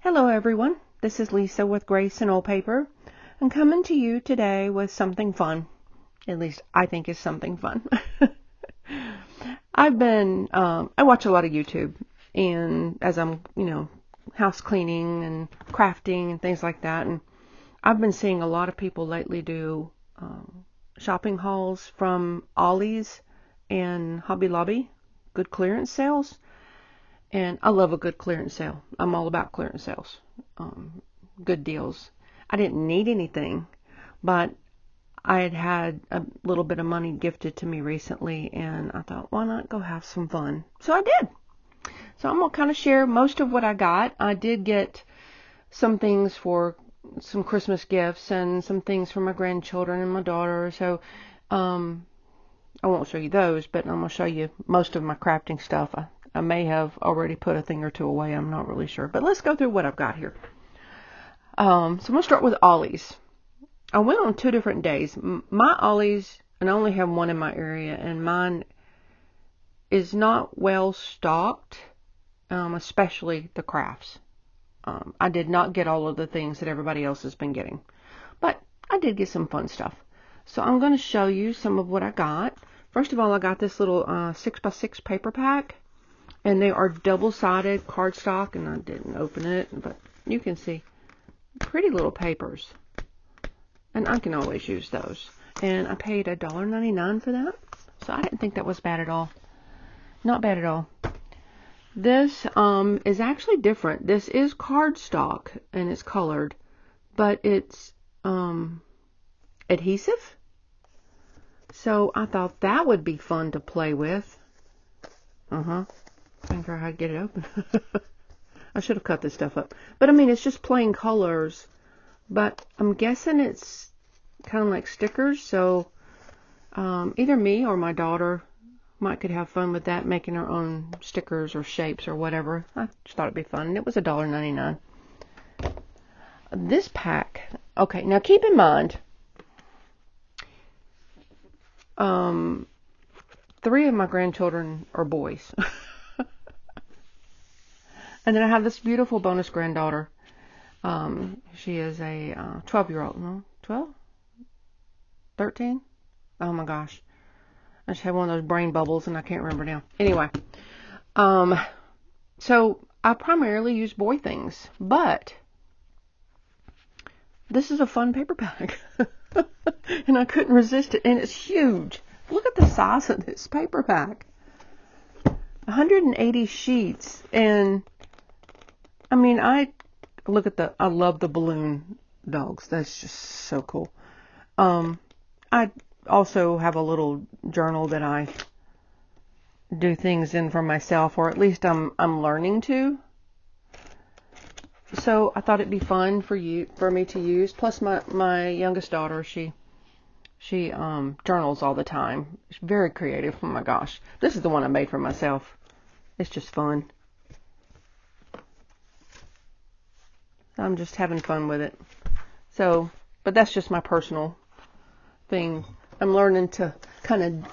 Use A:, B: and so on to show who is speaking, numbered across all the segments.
A: Hello everyone, this is Lisa with Grace and Old Paper. I'm coming to you today with something fun. At least I think it's something fun. I watch a lot of YouTube, and as I'm, house cleaning and crafting and things like that, and I've been seeing a lot of people lately do shopping hauls from Ollie's and Hobby Lobby, good clearance sales. And I love a good clearance sale. I'm all about clearance sales. Good deals. I didn't need anything, but I had a little bit of money gifted to me recently, and I thought, why not go have some fun? So I did. So I'm going to kind of share most of what I got. I did get some things for some Christmas gifts and some things for my grandchildren and my daughter. So I won't show you those, but I'm going to show you most of my crafting stuff. I may have already put a thing or two away. I'm not really sure. But let's go through what I've got here. So I'm going to start with Ollie's. I went on 2 different days. My Ollie's, and I only have one in my area, and mine is not well stocked, especially the crafts. I did not get all of the things that everybody else has been getting. But I did get some fun stuff. So I'm going to show you some of what I got. First of all, I got this little 6x6 paper pack. And they are double-sided cardstock, and I didn't open it, but you can see pretty little papers. And I can always use those. And I paid $1.99 for that, so I didn't think that was bad at all. Not bad at all. This is actually different. This is cardstock, and it's colored, but it's adhesive. So I thought that would be fun to play with. Trying to figure out how to get it open. I should have cut this stuff up. But I mean, it's just plain colors. But I'm guessing it's kind of like stickers. So either me or my daughter could have fun with that, making her own stickers or shapes or whatever. I just thought it'd be fun. And it was $1.99. This pack. Okay, now keep in mind, 3 of my grandchildren are boys. And then I have this beautiful bonus granddaughter. She is a 12-year-old. No, 12? 13? Oh my gosh. I just had one of those brain bubbles and I can't remember now. Anyway. So I primarily use boy things. But this is a fun paper pack. And I couldn't resist it. And it's huge. Look at the size of this paper pack. 180 sheets. And I mean, I love the balloon dogs. That's just so cool. I also have a little journal that I do things in for myself, or at least I'm learning to. So I thought it'd be fun for me to use. Plus my youngest daughter, she journals all the time. She's very creative. Oh my gosh. This is the one I made for myself. It's just fun. I'm just having fun with it. So, but that's just my personal thing. I'm learning to kind of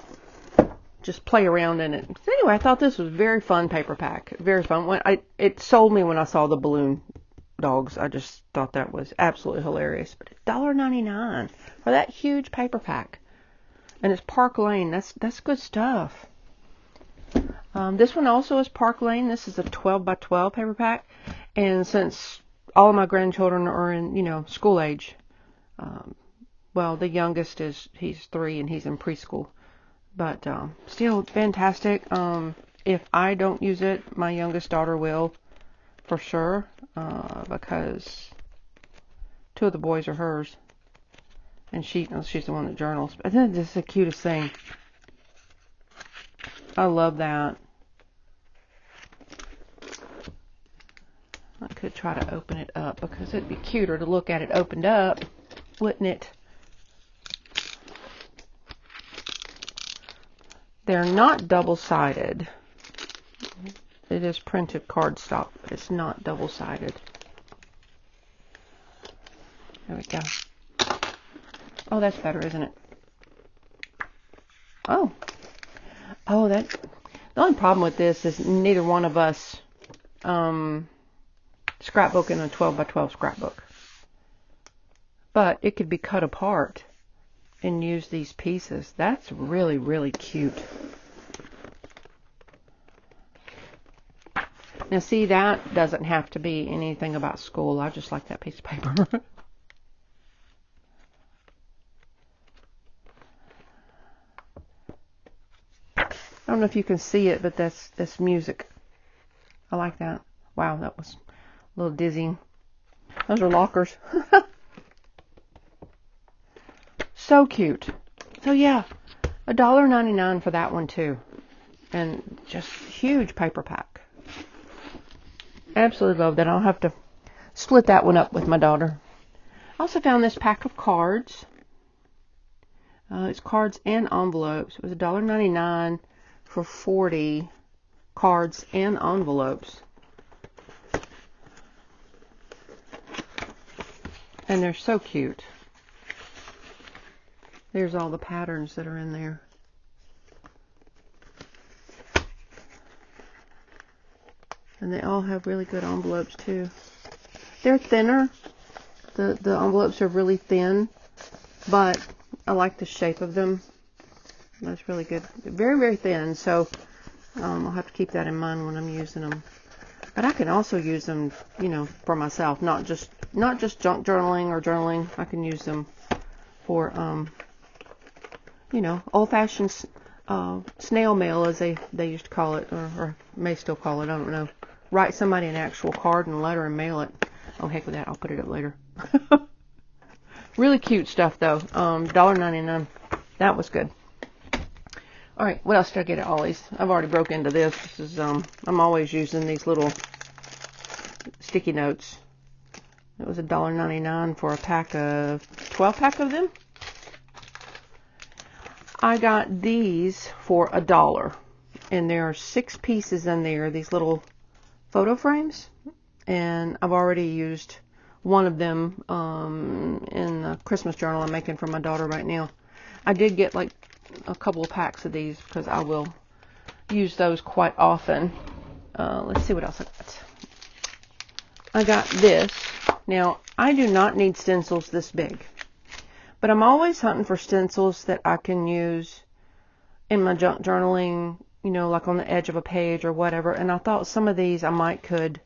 A: just play around in it. So anyway, I thought this was a very fun paper pack. Very fun. It sold me when I saw the balloon dogs. I just thought that was absolutely hilarious. But $1.99 for that huge paper pack. And it's Park Lane. That's good stuff. This one also is Park Lane. This is a 12 by 12 paper pack. And since all of my grandchildren are in, school age. Well, the youngest he's 3 and he's in preschool. But still fantastic. If I don't use it, my youngest daughter will, for sure. Because 2 of the boys are hers. And she's the one that journals. I think this is the cutest thing. I love that. I could try to open it up because it'd be cuter to look at it opened up, wouldn't it? They're not double-sided. It is printed cardstock, but it's not double-sided. There we go. Oh, that's better, isn't it? Oh, the only problem with this is neither one of us scrapbook in a 12 by 12 scrapbook. But it could be cut apart and use these pieces. That's really, really cute. Now see, that doesn't have to be anything about school. I just like that piece of paper. I don't know if you can see it, but that's music. I like that. Wow, that was a little dizzying. Those are lockers. So cute. So yeah, $1.99 for that one too. And just huge paper pack. Absolutely love that. I'll have to split that one up with my daughter. I also found this pack of cards. It's cards and envelopes. It was $1.99 for 40 cards and envelopes. And they're so cute. There's all the patterns that are in there. And they all have really good envelopes too. They're thinner. The envelopes are really thin, but I like the shape of them. That's really good. Very, very thin, so I'll have to keep that in mind when I'm using them. But I can also use them, you know, for myself, not just junk journaling or journaling. I can use them for, you know, old-fashioned snail mail, as they used to call it, or may still call it. I don't know. Write somebody an actual card and letter and mail it. Oh, heck with that. I'll put it up later. Really cute stuff, though. $1.99. That was good. All right, what else did I get at Ollie's? I've already broke into this. This is I'm always using these little sticky notes. It was $1.99 for a pack of 12 pack of them. I got these for $1, and there are 6 pieces in there. These little photo frames, and I've already used one of them in the Christmas journal I'm making for my daughter right now. I did get like a couple of packs of these because I will use those quite often. Let's see what else I got. I got this. Now, I do not need stencils this big, but I'm always hunting for stencils that I can use in my junk journaling, you know, like on the edge of a page or whatever. And I thought some of these I could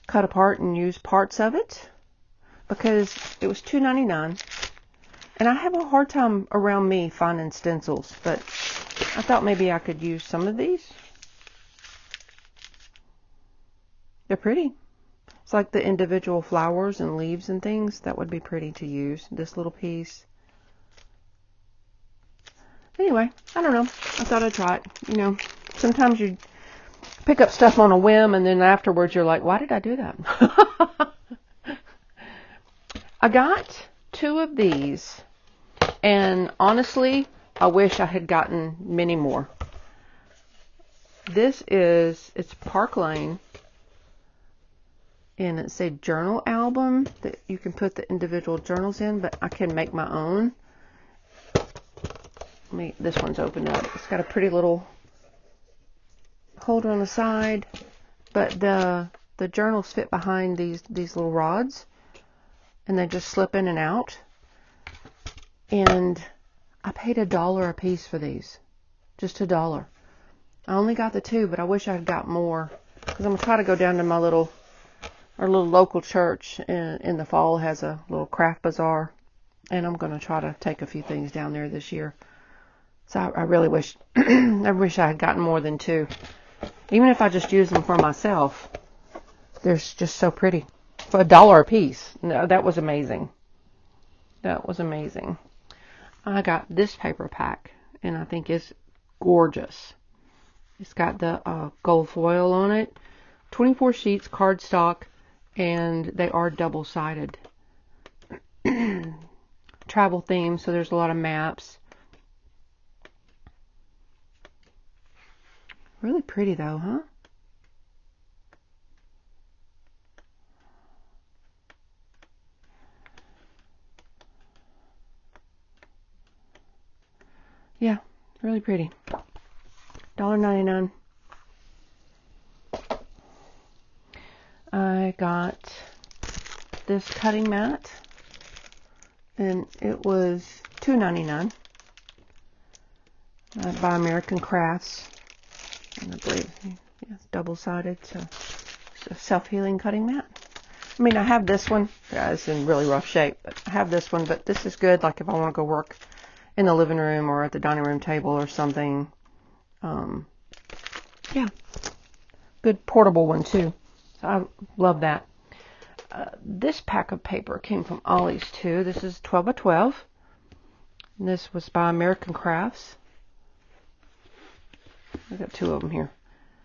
A: cut apart and use parts of it because it was $2.99. And I have a hard time around me finding stencils, but I thought maybe I could use some of these. They're pretty. It's like the individual flowers and leaves and things. That would be pretty to use, this little piece. Anyway, I don't know. I thought I'd try it. You know, sometimes you pick up stuff on a whim and then afterwards you're like, why did I do that? I got 2 of these. And honestly, I wish I had gotten many more. It's Park Lane. And it's a journal album that you can put the individual journals in, but I can make my own. This one's opened up. It's got a pretty little holder on the side, but the journals fit behind these little rods, and they just slip in and out. And I paid $1 a piece for these. Just $1. I only got the 2, but I wish I had got more. Because I'm going to try to go down to our little local church in the fall. It has a little craft bazaar. And I'm going to try to take a few things down there this year. So I really wish, I wish I had gotten more than 2. Even if I just use them for myself. They're just so pretty. For $1 a piece. No, that was amazing. That was amazing. I got this paper pack, and I think it's gorgeous. It's got the gold foil on it, 24 sheets, cardstock, and they are double-sided. Travel theme, so there's a lot of maps. Really pretty though, huh? Yeah, really pretty. $1.99. I got this cutting mat, and it was $2.99 by American Crafts. And I believe it's double-sided, so it's a self-healing cutting mat. I mean, I have this one. Yeah, it's in really rough shape, but I have this one. But this is good, like if I want to go work in the living room or at the dining room table or something. Yeah, good portable one too. So I love that. This pack of paper came from Ollie's too. This is 12 by 12. And this was by American Crafts. I got two of them here.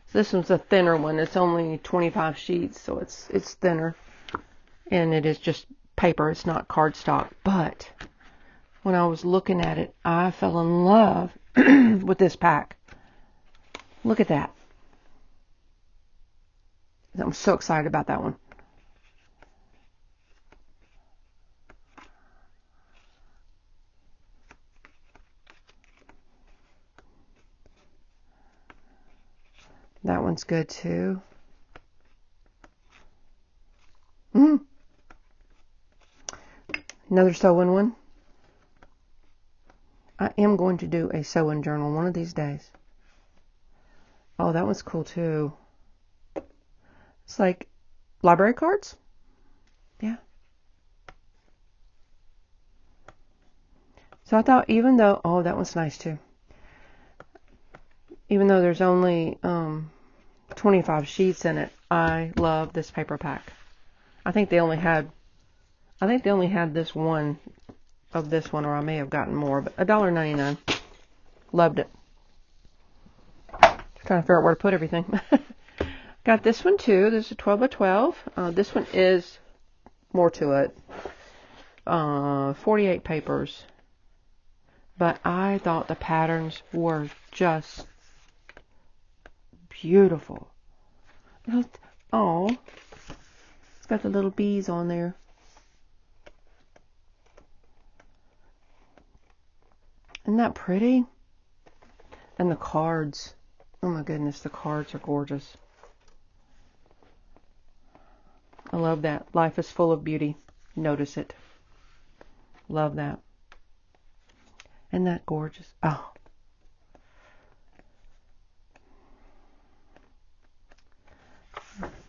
A: So this one's a thinner one. It's only 25 sheets, so it's thinner. And it is just paper. It's not cardstock. But when I was looking at it, I fell in love with this pack. Look at that. I'm so excited about that one. That one's good too. Another sewing one. I am going to do a sewing journal one of these days. Oh, that one's cool too. It's like library cards. Yeah. So I thought, even though, oh, that one's nice too. Even though there's only 25 sheets in it, I love this paper pack. I think they only had this one of this one, or I may have gotten more, but $1.99. Loved it. Trying to figure out where to put everything. Got this one too. This is a 12 by 12. This one is more to it. 48 papers. But I thought the patterns were just beautiful. Oh, it's got the little bees on there. Isn't that pretty? And the cards. Oh my goodness, the cards are gorgeous. I love that. Life is full of beauty. Notice it. Love that. Isn't that gorgeous? Oh.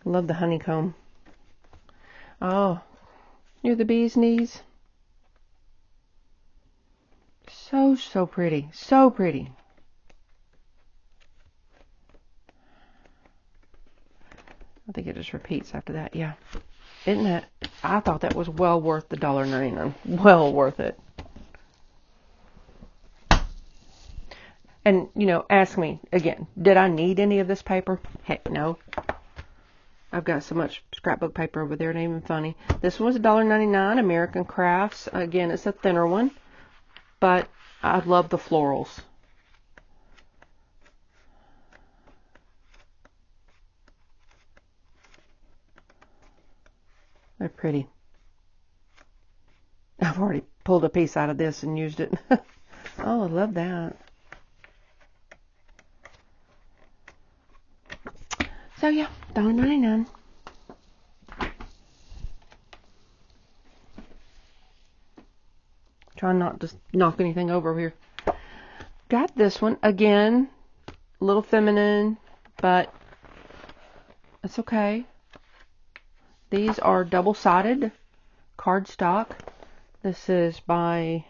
A: Love the honeycomb. Oh. Near the bee's knees. So pretty. So pretty. I think it just repeats after that. Yeah. Isn't that? I thought that was well worth the $1.99. Well worth it. And, ask me again, did I need any of this paper? Heck no. I've got so much scrapbook paper over there, it ain't even funny. This one was $1.99, American Crafts. Again, it's a thinner one, but I love the florals. They're pretty. I've already pulled a piece out of this and used it. Oh, I love that. So yeah, $1.99. Trying not to knock anything over here. Got this one again, a little feminine, but it's okay. These are double-sided cardstock. This is by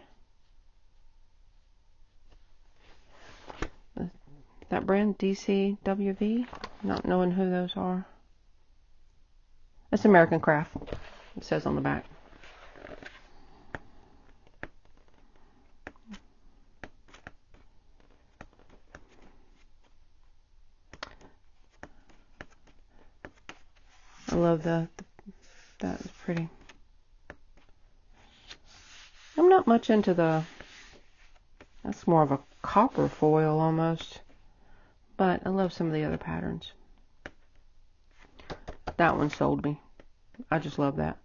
A: that brand, DCWV. Not knowing who those are. It's American Craft. It says on the back. I love that is pretty. I'm not much into that's more of a copper foil almost, but I love some of the other patterns. That one sold me. I just love that.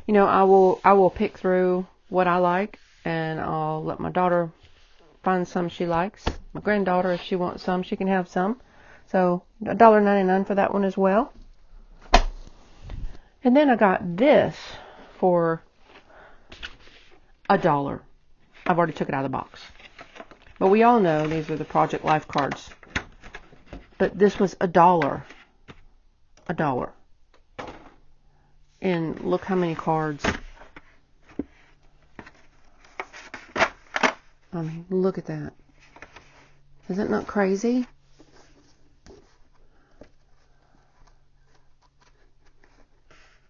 A: I will pick through what I like and I'll let my daughter find some she likes. My granddaughter, if she wants some, she can have some. So $1.99 for that one as well. And then I got this for $1. I've already took it out of the box. But we all know these are the Project Life cards. But this was $1. $1. And look how many cards. I mean, look at that. Is that not crazy?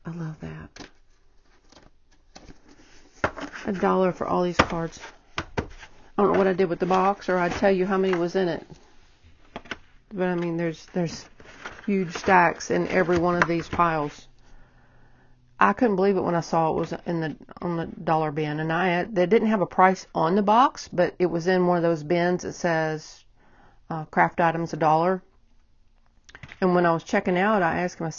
A: I love that. $1 for all these cards. I don't know what I did with the box, or I'd tell you how many was in it. But I mean, there's huge stacks in every one of these piles. I couldn't believe it when I saw it was on the dollar bin, and they didn't have a price on the box, but it was in one of those bins that says craft items $1. And when I was checking out, I asked him, I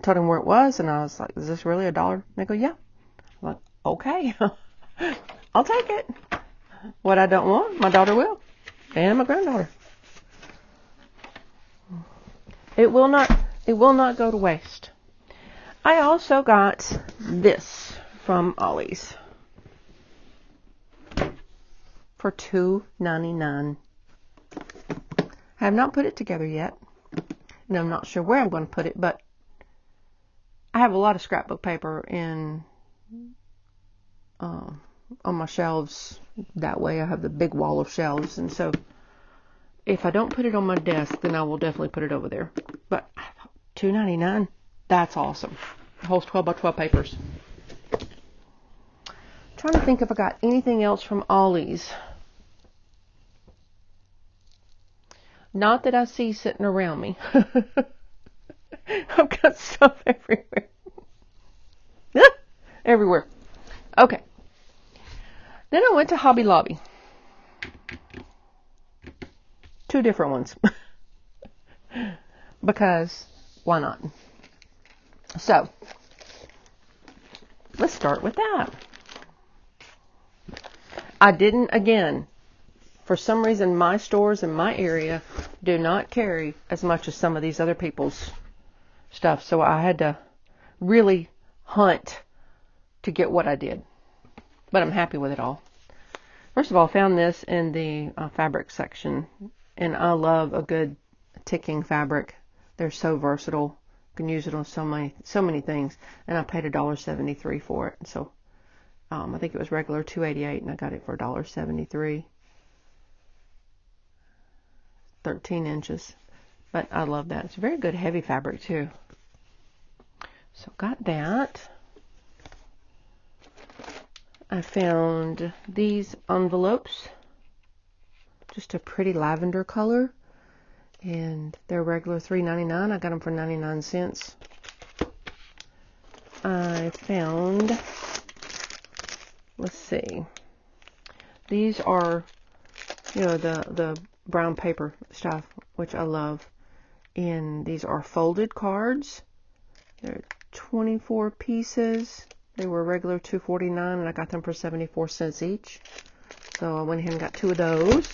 A: told him where it was, and I was like, "Is this really $1?" And they go, "Yeah." I'm like, "Okay, I'll take it. What I don't want, my daughter will, and my granddaughter. It will not go to waste." I also got this from Ollie's for $2.99. I have not put it together yet, and I'm not sure where I'm going to put it, but I have a lot of scrapbook paper on my shelves. That way I have the big wall of shelves, and so if I don't put it on my desk, then I will definitely put it over there. But $2.99, that's awesome. It holds 12 by 12 papers. Trying to think if I got anything else from Ollie's. Not that I see sitting around me. I've got stuff everywhere. Everywhere. Okay. Then I went to Hobby Lobby. 2 different ones. Because why not? So, let's start with that. I didn't, again, for some reason, my stores in my area do not carry as much as some of these other people's stuff. So I had to really hunt to get what I did. But I'm happy with it all. First of all, I found this in the fabric section. And I love a good ticking fabric. They're so versatile. You can use it on so many things. And I paid $1.73 for it. So I think it was regular $2.88, and I got it for $1.73. 13 inches. But I love that. It's a very good heavy fabric too. So got that. I found these envelopes. Just a pretty lavender color. And they're regular $3.99. I got them for 99 cents. I found, let's see. These are, the brown paper stuff, which I love. And these are folded cards. They're 24 pieces. They were regular $2.49, and I got them for 74 cents each. So I went ahead and got 2 of those.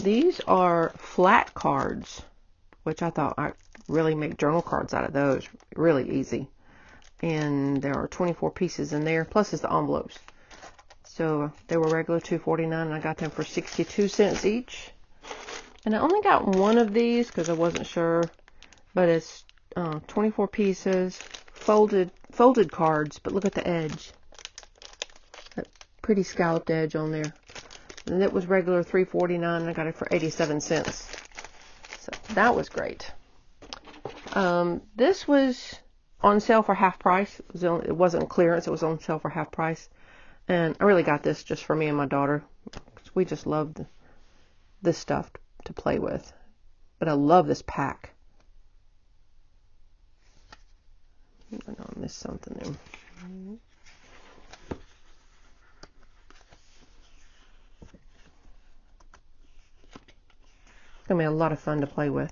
A: These are flat cards, which I thought I'd really make journal cards out of those. Really easy. And there are 24 pieces in there, plus it's the envelopes. So they were regular $2.49, and I got them for 62 cents each. And I only got one of these because I wasn't sure, but it's 24 pieces, folded cards, but look at the edge. That pretty scalloped edge on there. And it was regular $3.49, and I got it for 87 cents. So that was great. This was on sale for half price. It wasn't clearance. It was on sale for half price. And I really got this just for me and my daughter. We just loved this stuff to play with. But I love this pack. I know I missed something there. It's going to be a lot of fun to play with.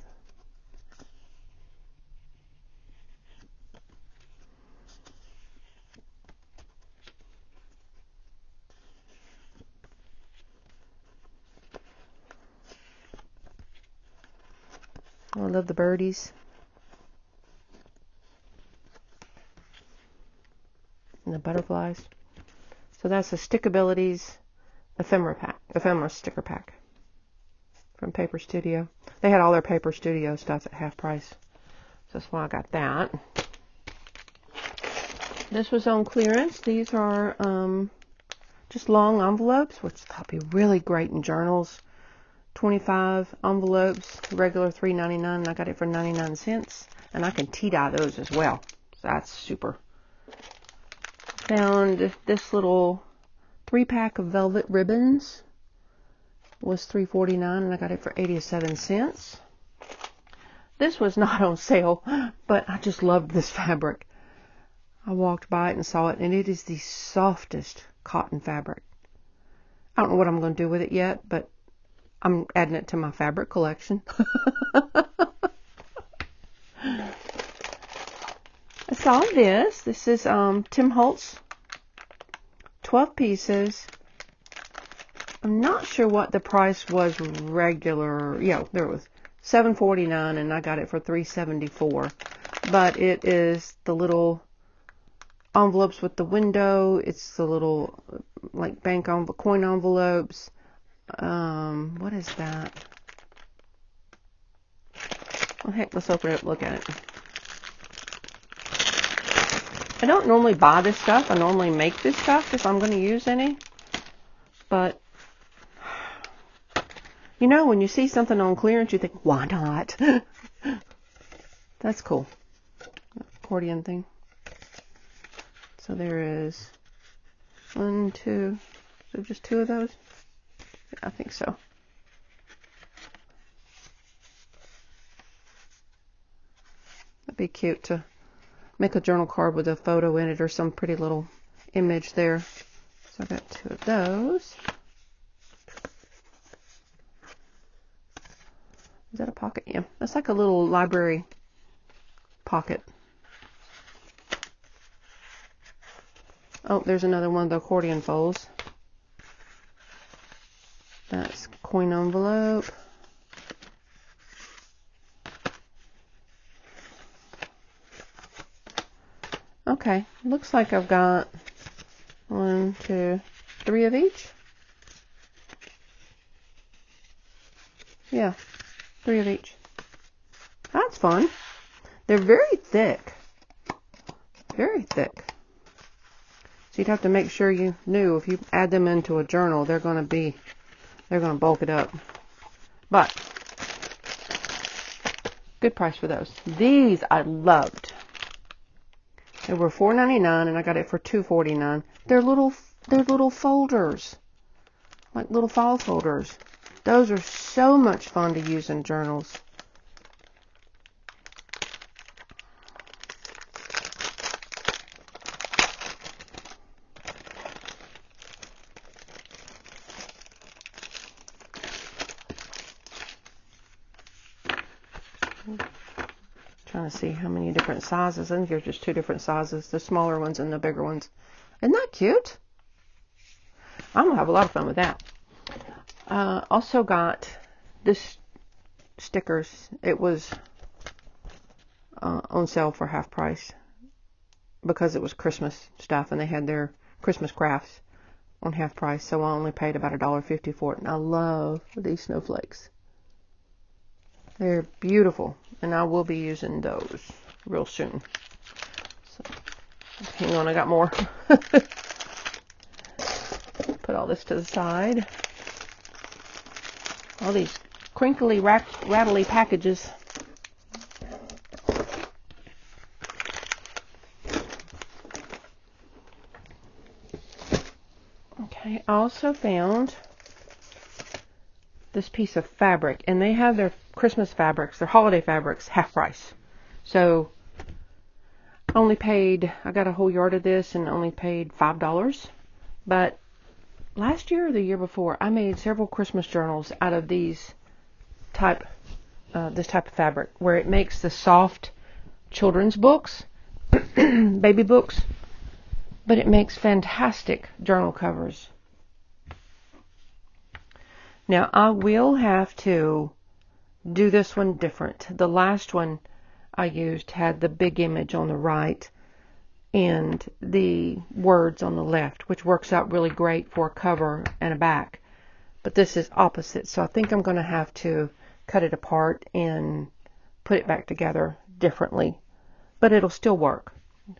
A: I love the birdies. And the butterflies. So that's the Stickabilities ephemera sticker pack from Paper Studio. They had all their Paper Studio stuff at half price. So that's why I got that. This was on clearance. These are just long envelopes, which I thought would be really great in journals. 25 envelopes, regular $3.99, and I got it for 99 cents. And I can tea dye those as well. So that's super. Found this little 3-pack of velvet ribbons. Was $3.49, and I got it for 87 cents. This was not on sale, but I just loved this fabric. I walked by it and saw it, and it is the softest cotton fabric. I don't know what I'm going to do with it yet, but I'm adding it to my fabric collection. I saw this. This is Tim Holtz, 12 pieces. I'm not sure what the price was regular. Yeah, there was $7.49, and I got it for $3.74. But it is the little envelopes with the window. It's the little like coin envelopes. What is that? Well, heck, let's open it up and look at it. I don't normally buy this stuff. I normally make this stuff if I'm going to use any. But, you know, when you see something on clearance, you think, why not? That's cool. Accordion thing. So there is 1, 2, so just 2 of those? Yeah, I think so. That'd be cute to make a journal card with a photo in it or some pretty little image there. So I got 2 of those. Is that a pocket? Yeah, that's like a little library pocket. Oh, there's another one of the accordion folds. That's coin envelope. Okay, looks like I've got 1, 2, 3 of each. Yeah, 3 of each. That's fun. They're very thick. Very thick. So you'd have to make sure you knew if you add them into a journal, they're going to bulk it up. But good price for those. These I loved. They were $4.99 and I got it for $2.49. They're little folders, like little file folders. Those are so much fun to use in journals. Trying to see how many different sizes. I think there's just 2 different sizes, the smaller ones and the bigger ones. Isn't that cute? I'm going to have a lot of fun with that. Also got this stickers. It was on sale for half price because it was Christmas stuff and they had their Christmas crafts on half price. So I only paid about $1.50 for it. And I love these snowflakes. They're beautiful, and I will be using those real soon. So, hang on, I got more. Put all this to the side. All these crinkly, rattly packages. Okay, I also found this piece of fabric, and they have their Christmas fabrics, their holiday fabrics, half price. So I got a whole yard of this and only paid $5. But last year or the year before, I made several Christmas journals out of this type of fabric, where it makes the soft children's books, baby books, but it makes fantastic journal covers. Now, I will have to do this one different. The last one I used had the big image on the right and the words on the left, which works out really great for a cover and a back. But this is opposite, so I think I'm going to have to cut it apart and put it back together differently. But it'll still work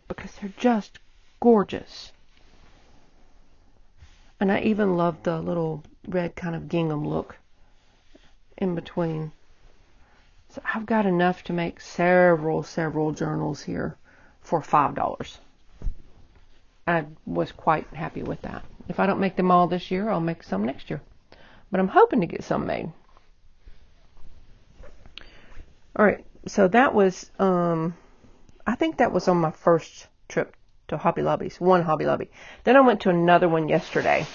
A: because they're just gorgeous. And I even love the little red kind of gingham look in between. So I've got enough to make several journals here for $5. I was quite happy with that. If I don't make them all this year, I'll make some next year. But I'm hoping to get some made. Alright, so that was, I think that was on my first trip to Hobby Lobby's, one Hobby Lobby. Then I went to another one yesterday.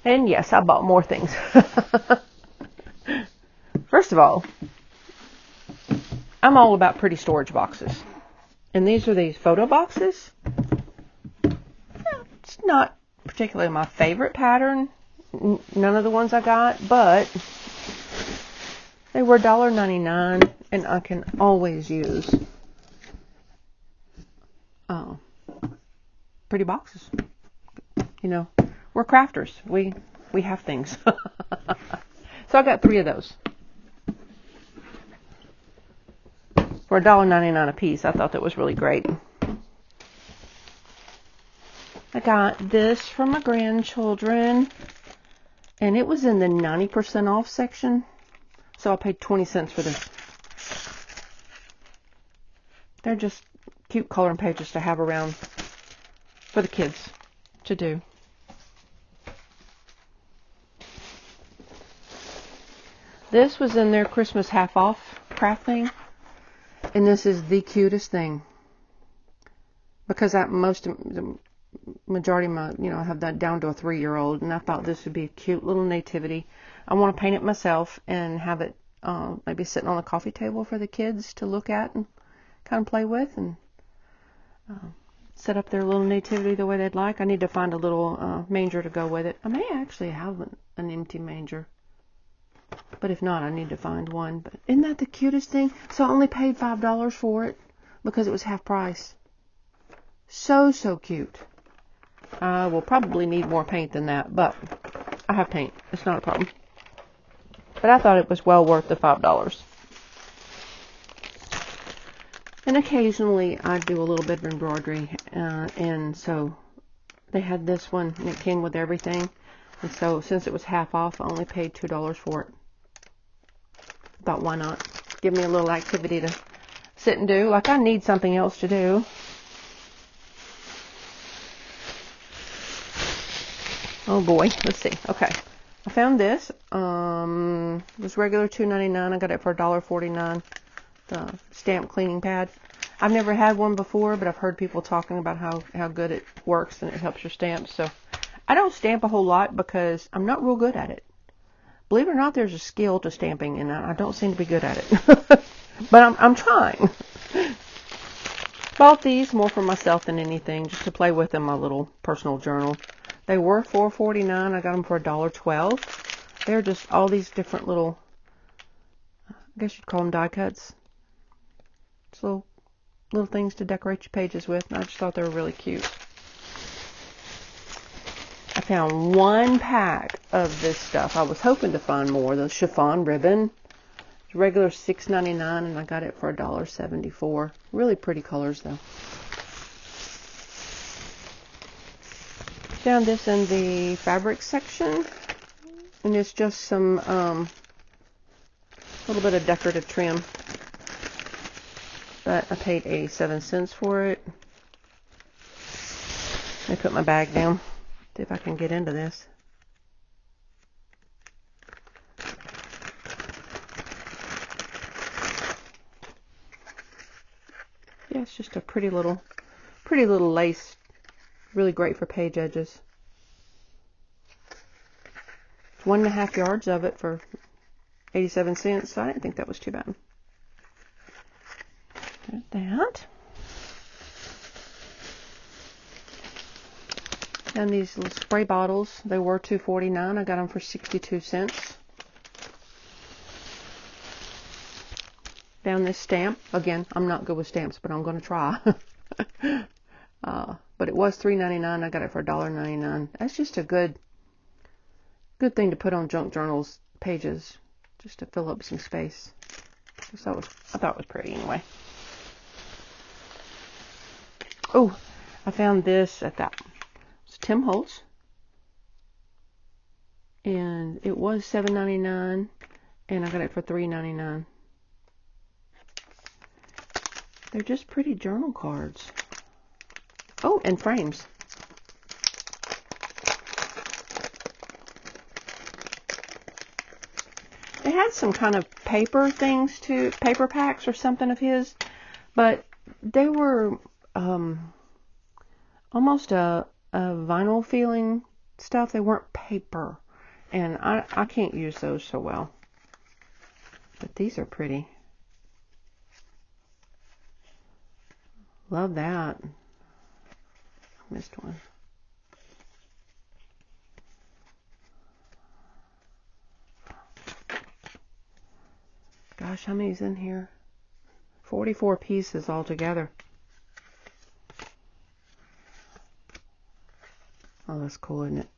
A: And yes, I bought more things. First of all, I'm all about pretty storage boxes. And these are these photo boxes. It's not particularly my favorite pattern. None of the ones I got, but they were $1.99 and I can always use pretty boxes. You know, we're crafters. We have things. So I got 3 of those. For $1.99 a piece. I thought that was really great. I got this for my grandchildren. And it was in the 90% off section. So I paid 20 cents for them. They're just cute coloring pages to have around for the kids to do. This was in their Christmas half off craft thing. And this is the cutest thing. Because the majority of my, I have that down to a 3-year-old. And I thought this would be a cute little nativity. I want to paint it myself and have it maybe sitting on the coffee table for the kids to look at and kind of play with. And set up their little nativity the way they'd like. I need to find a little manger to go with it. I may actually have an empty manger. But if not, I need to find one. But isn't that the cutest thing? So I only paid $5 for it because it was half price. So cute. I will probably need more paint than that, but I have paint. It's not a problem. But I thought it was well worth the $5. And occasionally I do a little bit of embroidery, and so they had this one and it came with everything. And so since it was half off, I only paid $2 for it. Thought, why not? Give me a little activity to sit and do. Like I need something else to do. Oh boy, let's see. Okay, I found this. It was regular $2.99. I got it for $1.49. The stamp cleaning pad. I've never had one before, but I've heard people talking about how good it works and it helps your stamps. So I don't stamp a whole lot because I'm not real good at it. Believe it or not, there's a skill to stamping, and I don't seem to be good at it. But I'm trying. Bought these more for myself than anything, just to play with in my little personal journal. They were $4.49. I got them for $1.12. They're just all these different little, I guess you'd call them die cuts. It's little things to decorate your pages with, and I just thought they were really cute. I found one pack of this stuff. I was hoping to find more. The chiffon ribbon. It's regular $6.99 and I got it for $1.74. Really pretty colors though. Found this in the fabric section. And it's just some little bit of decorative trim. But I paid 87 cents for it. Let me put my bag down. See if I can get into this. Yeah, it's just a pretty little lace. Really great for page edges. 1.5 yards of it for 87 cents, so I didn't think that was too bad. Got that. And these little spray bottles, they were $2.49. I got them for 62 cents. Found this stamp. Again, I'm not good with stamps, but I'm going to try. But it was $3.99. I got it for $1.99. That's just a good thing to put on junk journals pages, just to fill up some space. So I thought it was pretty anyway. Oh, I found this at that. It's Tim Holtz, and it was $7.99, and I got it for $3.99. They're just pretty journal cards. Oh, and frames. It had some kind of paper things too, paper packs or something of his, but they were almost a vinyl feeling stuff. They weren't paper, and I can't use those so well. But these are pretty. Love that. Missed one. Gosh, how many's in here? 44 pieces altogether. Oh, that's cool, isn't it?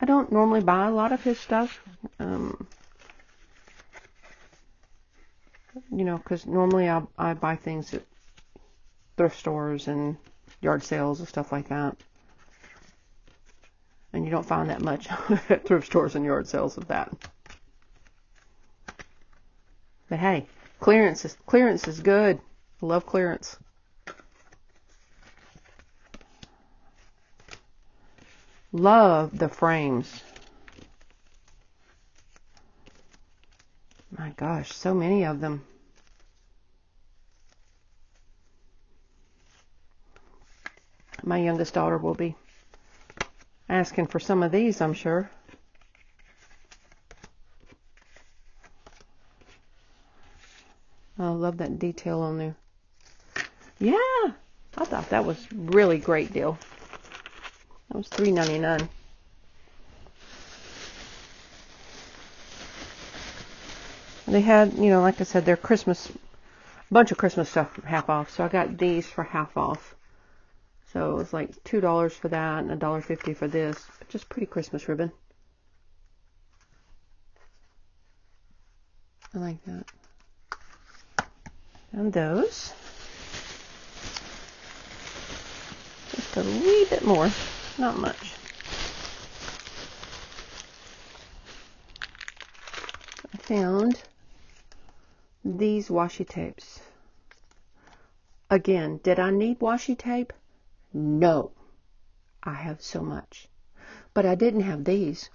A: I don't normally buy a lot of his stuff. You know, because normally I buy things at thrift stores and yard sales and stuff like that. And you don't find that much at thrift stores and yard sales of that. But hey, clearance is good. I love clearance. Love the frames. My gosh, so many of them. My youngest daughter will be asking for some of these, I'm sure. I love that detail on there. Yeah, I thought that was really great deal. That was $3.99. They had, you know, like I said, their Christmas, bunch of Christmas stuff half off. So I got these for half off. So it was like $2 for that and $1.50 for this. But just pretty Christmas ribbon. I like that. And those. Just a wee bit more. Not much. I found these washi tapes. Again, did I need washi tape? No. I have so much. But I didn't have these.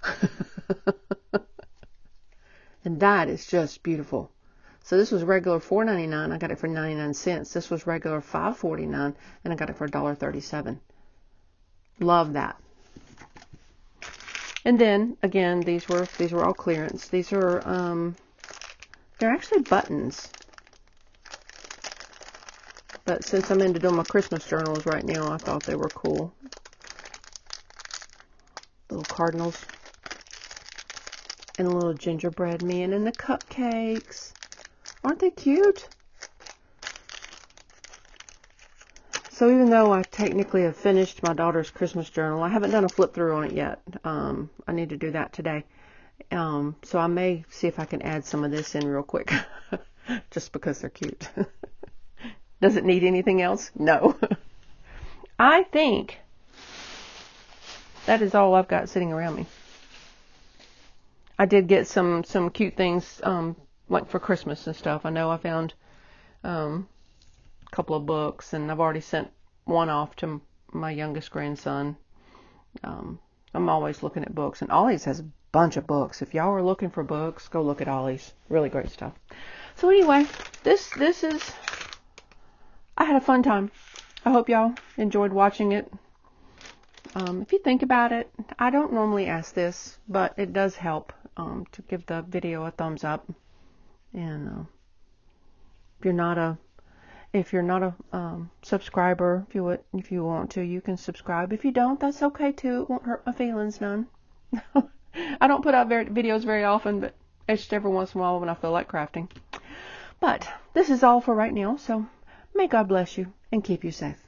A: And that is just beautiful. So this was regular $4.99. I got it for 99 cents. This was regular $5.49, and I got it for $1.37. Love that. And then again, these were all clearance. These are they're actually buttons. But since I'm into doing my Christmas journals right now, I thought they were cool. Little cardinals. And a little gingerbread man and the cupcakes. Aren't they cute? So even though I technically have finished my daughter's Christmas journal, I haven't done a flip through on it yet. I need to do that today. So I may see if I can add some of this in real quick. Just because they're cute. Does it need anything else? No. I think that is all I've got sitting around me. I did get some cute things like for Christmas and stuff. I know I found a couple of books, and I've already sent one off to my youngest grandson. I'm always looking at books, and Ollie's has a bunch of books. If y'all are looking for books, go look at Ollie's. Really great stuff. So anyway, this is, I had a fun time. I hope y'all enjoyed watching it. If you think about it, I don't normally ask this, but it does help to give the video a thumbs up. And if you're not a subscriber, if you want to, you can subscribe. If you don't, that's okay too. It won't hurt my feelings none. I don't put out videos very often, but it's just every once in a while when I feel like crafting. But this is all for right now, so may God bless you and keep you safe.